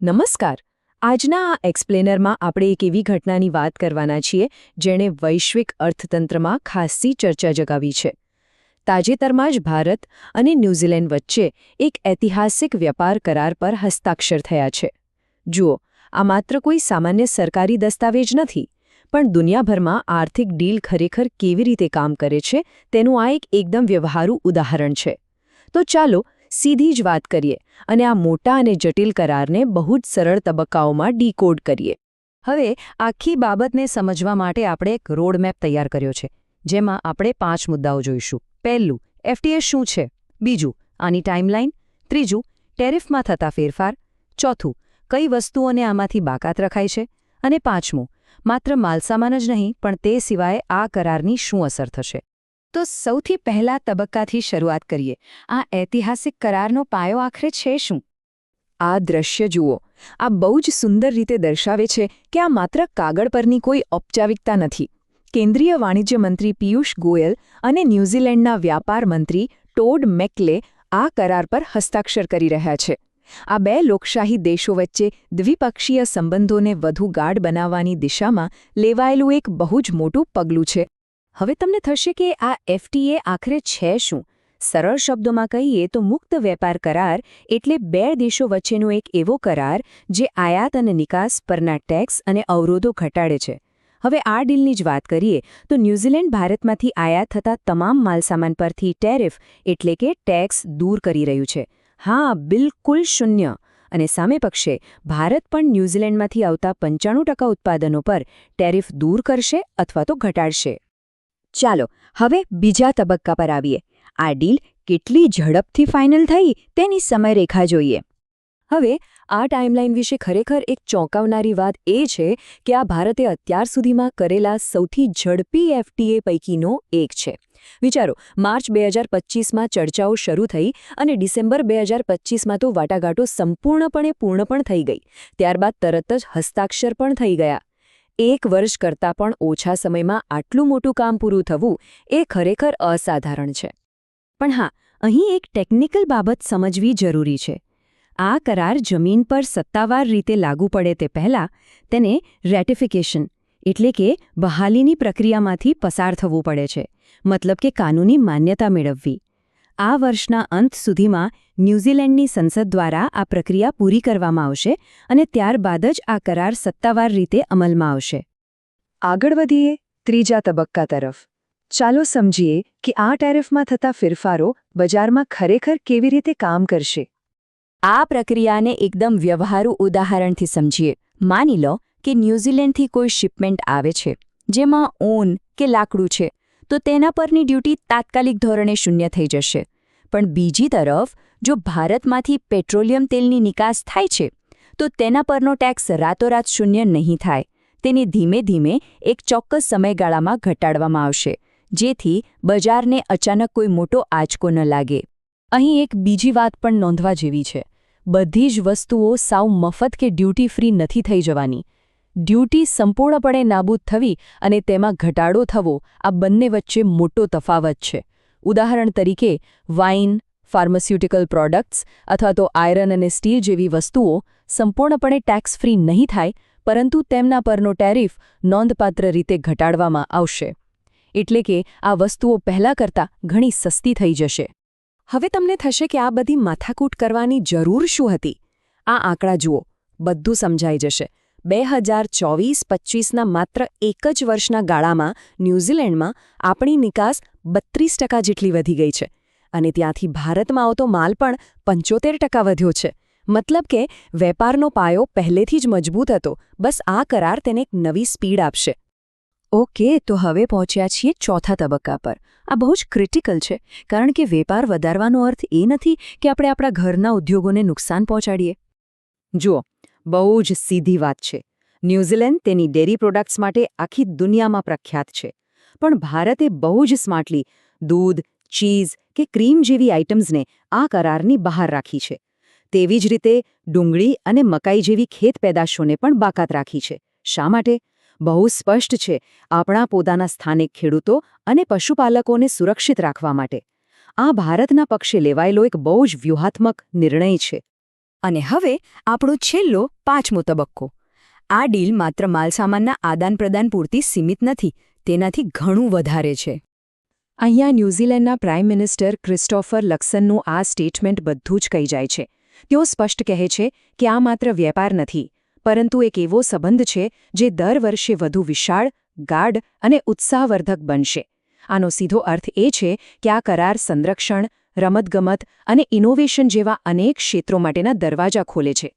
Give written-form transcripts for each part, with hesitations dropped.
નમસ્કાર. આજના આ એક્સપ્લેનરમાં આપણે એક એવી ઘટનાની વાત કરવાના છીએ જેણે વૈશ્વિક અર્થતંત્રમાં ખાસ્સી ચર્ચા જગાવી છે. તાજેતરમાં જ ભારત અને ન્યૂઝીલેન્ડ વચ્ચે એક ઐતિહાસિક વ્યાપાર કરાર પર હસ્તાક્ષર થયા છે. જુઓ, આ માત્ર કોઈ સામાન્ય સરકારી દસ્તાવેજ નથી, પણ દુનિયાભરમાં આર્થિક ડીલ ખરેખર કેવી રીતે કામ કરે છે તેનું આ એક એકદમ વ્યવહારુ ઉદાહરણ છે. તો ચાલો સીધી જ વાત કરીએ અને આ મોટા અને જટિલ કરારને બહુ જ સરળ તબક્કાઓમાં ડીકોડ કરીએ. હવે આખી બાબતને સમજવા માટે આપણે એક રોડમેપ તૈયાર કર્યો છે, જેમાં આપણે 5 મુદ્દાઓ જોઈશું. પહેલું, એફટીએ શું છે? બીજું, આની ટાઈમલાઈન. ત્રીજું, ટેરિફમાં થતા ફેરફાર. ચોથું, કઈ વસ્તુઓને આમાંથી બાકાત રખાય છે? અને પાંચમું, માત્ર માલસામાન જ નહીં પણ તે સિવાય આ કરારની શું અસર થશે? તો સૌથી પહેલા તબક્કાથી શરૂઆત કરીએ. આ ઐતિહાસિક કરારનો પાયો આખરે છે શું? આ દ્રશ્ય જુઓ. આ બહુ જ સુંદર રીતે દર્શાવે છે કે આ માત્ર કાગળ પરની કોઈ ઔપચારિકતા નથી. કેન્દ્રીય વાણિજ્ય મંત્રી પિયુષ ગોયલ અને ન્યૂઝીલેન્ડના વ્યાપાર મંત્રી ટોડ મેકલે આ કરાર પર હસ્તાક્ષર કરી રહ્યા છે. આ બે લોકશાહી દેશો વચ્ચે દ્વિપક્ષીય સંબંધોને વધુ ગાઢ બનાવવાની દિશામાં લેવાયેલું એક બહુ જ મોટું પગલું છે. હવે તમને થશે કે આ એફટીએ આખરે છે શું? સરળ શબ્દોમાં કહીએ તો મુક્ત વેપાર કરાર એટલે બે દેશો વચ્ચેનો એક એવો કરાર જે આયાત અને નિકાસ પરના ટેક્સ અને અવરોધો ઘટાડે છે. હવે આ ડીલની જ વાત કરીએ તો ન્યૂઝીલેન્ડ ભારતમાંથી આયાત થતા તમામ માલસામાન પરથી ટેરિફ એટલે કે ટેક્સ દૂર કરી રહ્યું છે. હા, બિલકુલ શૂન્ય. અને સામે પક્ષે ભારત પણ ન્યૂઝીલેન્ડમાંથી આવતા 95% ઉત્પાદનો પર ટેરિફ દૂર કરશે અથવા તો ઘટાડશે. ચાલો હવે બીજા તબક્કા પર આવીએ. આ ડીલ કેટલી ઝડપથી ફાઇનલ થઈ તેની સમયરેખા જોઈએ. હવે આ ટાઈમલાઈન વિશે ખરેખર એક ચોંકાવનારી વાત એ છે કે આ ભારતે અત્યાર સુધીમાં કરેલા સૌથી ઝડપી એફટીએ પૈકીનો એક છે. વિચારો, માર્ચ 2025માં ચર્ચાઓ શરૂ થઈ અને ડિસેમ્બર 2025માં તો વાટાઘાટો સંપૂર્ણપણે પૂર્ણ થઈ ગઈ. ત્યારબાદ તરત જ હસ્તાક્ષર પણ થઈ ગયા. 1 વર્ષ કરતાં પણ ઓછા સમયમાં આટલું મોટું કામ પૂરું થવું એ ખરેખર અસાધારણ છે. પણ હા, અહીં એક ટેકનિકલ બાબત સમજવી જરૂરી છે. આ કરાર જમીન પર સત્તાવાર રીતે લાગુ પડે તે પહેલાં તેને રેટિફિકેશન એટલે કે બહાલીની પ્રક્રિયામાંથી પસાર થવું પડે છે. મતલબ કે કાનૂની માન્યતા મેળવવી. આ વર્ષના અંત સુધીમાં ન્યૂઝીલેન્ડની સંસદ દ્વારા આ પ્રક્રિયા પૂરી કરવામાં આવશે અને ત્યારબાદ જ આ કરાર સત્તાવાર રીતે અમલમાં આવશે. આગળ વધીએ ત્રીજા તબક્કા તરફ. ચાલો સમજીએ કે આ ટેરિફમાં થતા ફેરફારો બજારમાં ખરેખર કેવી રીતે કામ કરશે. આ પ્રક્રિયાને એકદમ વ્યવહારુ ઉદાહરણથી સમજીએ. માની લો કે ન્યૂઝીલેન્ડથી કોઈ શિપમેન્ટ આવે છે, જેમાં ઊન કે લાકડું છે, તો તેના પરની ડ્યુટી તાત્કાલિક ધોરણે શૂન્ય થઈ જશે. પણ બીજી તરફ જો ભારતમાંથી પેટ્રોલિયમ તેલની નિકાસ થાય છે, તો તેના પરનો ટેક્સ રાતોરાત શૂન્ય નહીં થાય. તેને ધીમે ધીમે એક ચોક્કસ સમયગાળામાં ઘટાડવામાં આવશે, જેથી બજારને અચાનક કોઈ મોટો આંચકો ન લાગે. અહીં એક બીજી વાત પણ નોંધવા જેવી છે. બધી જ વસ્તુઓ સાવ મફત કે ડ્યુટી ફ્રી નથી થઈ જવાની. ડ્યુટી સંપૂર્ણપણે નાબૂદ થવી અને તેમાં ઘટાડો થવો, આ બંને વચ્ચે મોટો તફાવત છે. ઉદાહરણ તરીકે વાઇન, ફાર્માસ્યુટિકલ પ્રોડક્ટ્સ અથવા તો આયરન અને સ્ટીલ જેવી વસ્તુઓ સંપૂર્ણપણે ટેક્સ ફ્રી નહીં થાય, પરંતુ તેમના પરનો ટેરિફ નોંધપાત્ર રીતે ઘટાડવામાં આવશે. એટલે કે આ વસ્તુઓ પહેલાં કરતાં ઘણી સસ્તી થઈ જશે. હવે તમને થશે કે આ બધી માથાકૂટ કરવાની જરૂર શું હતી? આ આંકડા જુઓ, બધું સમજાઈ જશે. 2024-25ના માત્ર એક જ વર્ષના ગાળામાં ન્યૂઝીલેન્ડમાં આપણી નિકાસ 32% જેટલી વધી ગઈ છે અને ત્યાંથી ભારતમાં આવતો માલ પણ 75% વધ્યો છે. મતલબ કે વેપારનો પાયો પહેલેથી જ મજબૂત હતો, બસ આ કરાર તેને એક નવી સ્પીડ આપશે. ઓકે, તો હવે પહોંચ્યા છીએ ચોથા તબક્કા પર. આ બહુ જ ક્રિટિકલ છે, કારણ કે વેપાર વધારવાનો અર્થ એ નથી કે આપણે આપણા ઘરના ઉદ્યોગોને નુકસાન પહોંચાડીએ. જુઓ, બહુ જ સીધી વાત છે. ન્યૂઝીલેન્ડ તેની ડેરી પ્રોડક્ટ્સ માટે આખી દુનિયામાં પ્રખ્યાત છે. પણ ભારતે બહુ જ સ્માર્ટલી દૂધ, ચીઝ કે ક્રીમ જેવી આઇટમ્સને આ કરારની બહાર રાખી છે. તેવી જ રીતે ડુંગળી અને મકાઈ જેવી ખેત પેદાશોને પણ બાકાત રાખી છે. શા માટે? બહુ સ્પષ્ટ છે, આપણા પોતાના સ્થાનિક ખેડૂતો અને પશુપાલકોને સુરક્ષિત રાખવા માટે. આ ભારતના પક્ષે લેવાયેલો એક બહુ જ વ્યૂહાત્મક નિર્ણય છે. અને હવે આપણો છેલ્લો 5મો તબક્કો. આ ડીલ માત્ર માલસામાનના આદાનપ્રદાન પૂરતી સીમિત નથી, તેનાથી ઘણું વધારે છે. અહીંયા ન્યૂઝીલેન્ડના પ્રાઇમ મિનિસ્ટર ક્રિસ્ટોફર લક્સનનું આ સ્ટેટમેન્ટ બધું જ કહી જાય છે. તેઓ સ્પષ્ટ કહે છે કે આ માત્ર વેપાર નથી, પરંતુ એક એવો સંબંધ છે જે દર વર્ષે વધુ વિશાળ, ગાઢ અને ઉત્સાહવર્ધક બનશે. આનો સીધો અર્થ એ છે કે આ કરાર સંરક્ષણ, રમતગમત અને ઇનોવેશન જેવા અનેક ક્ષેત્રો માટેના દરવાજા ખોલે છે.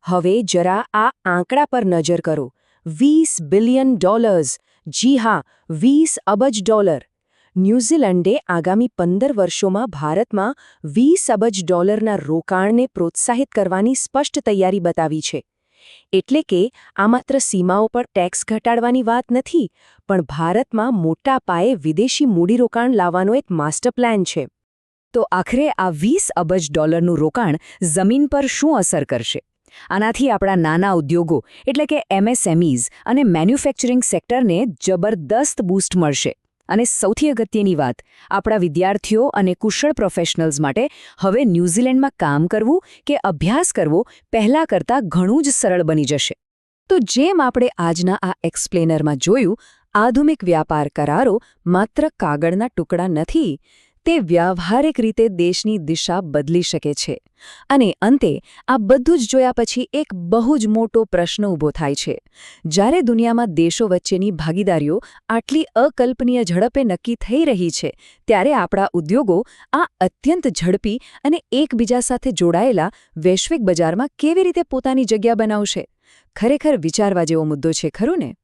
હવે જરા આ આંકડા પર નજર કરો. $20 બિલિયન. જી હા, $20 અબજ. ન્યૂઝીલેન્ડે આગામી 15 વર્ષોમાં ભારતમાં $20 અબજ રોકાણને પ્રોત્સાહિત કરવાની સ્પષ્ટ તૈયારી બતાવી છે. એટલે કે આ માત્ર સીમાઓ પર ટેક્સ ઘટાડવાની વાત નથી, પણ ભારતમાં મોટા પાયે વિદેશી મૂડીરોકાણ લાવવાનો એક માસ્ટર પ્લાન છે. તો આખરે આ $20 અબજનું રોકાણ જમીન પર શું અસર કરશે? આનાથી આપણા નાના ઉદ્યોગો એટલે કે MSMEs અને મેન્યુફેક્ચરિંગ સેક્ટરને જબરદસ્ત બૂસ્ટ મળશે. અને સૌથી અગત્યની વાત, આપણા વિદ્યાર્થીઓ અને કુશળ પ્રોફેશનલ્સ માટે હવે ન્યૂઝીલેન્ડમાં કામ કરવું કે અભ્યાસ કરવો પહેલાં કરતાં ઘણું જ સરળ બની જશે. તો જેમ આપણે આજના આ એક્સપ્લેનરમાં જોયું, આધુનિક વ્યાપાર કરારો માત્ર કાગળના ટુકડા નથી, તે વ્યાવહારિક રીતે દેશની દિશા બદલી શકે છે. અને અંતે આ બધું જ જોયા પછી એક બહુ જ મોટો પ્રશ્ન ઊભો થાય છે. જ્યારે દુનિયામાં દેશો વચ્ચેની ભાગીદારીઓ આટલી અકલ્પનીય ઝડપે નક્કી થઈ રહી છે, ત્યારે આપણા ઉદ્યોગો આ અત્યંત ઝડપી અને એકબીજા સાથે જોડાયેલા વૈશ્વિક બજારમાં કેવી રીતે પોતાની જગ્યા બનાવશે? ખરેખર વિચારવા જેવો મુદ્દો છે, ખરું ને?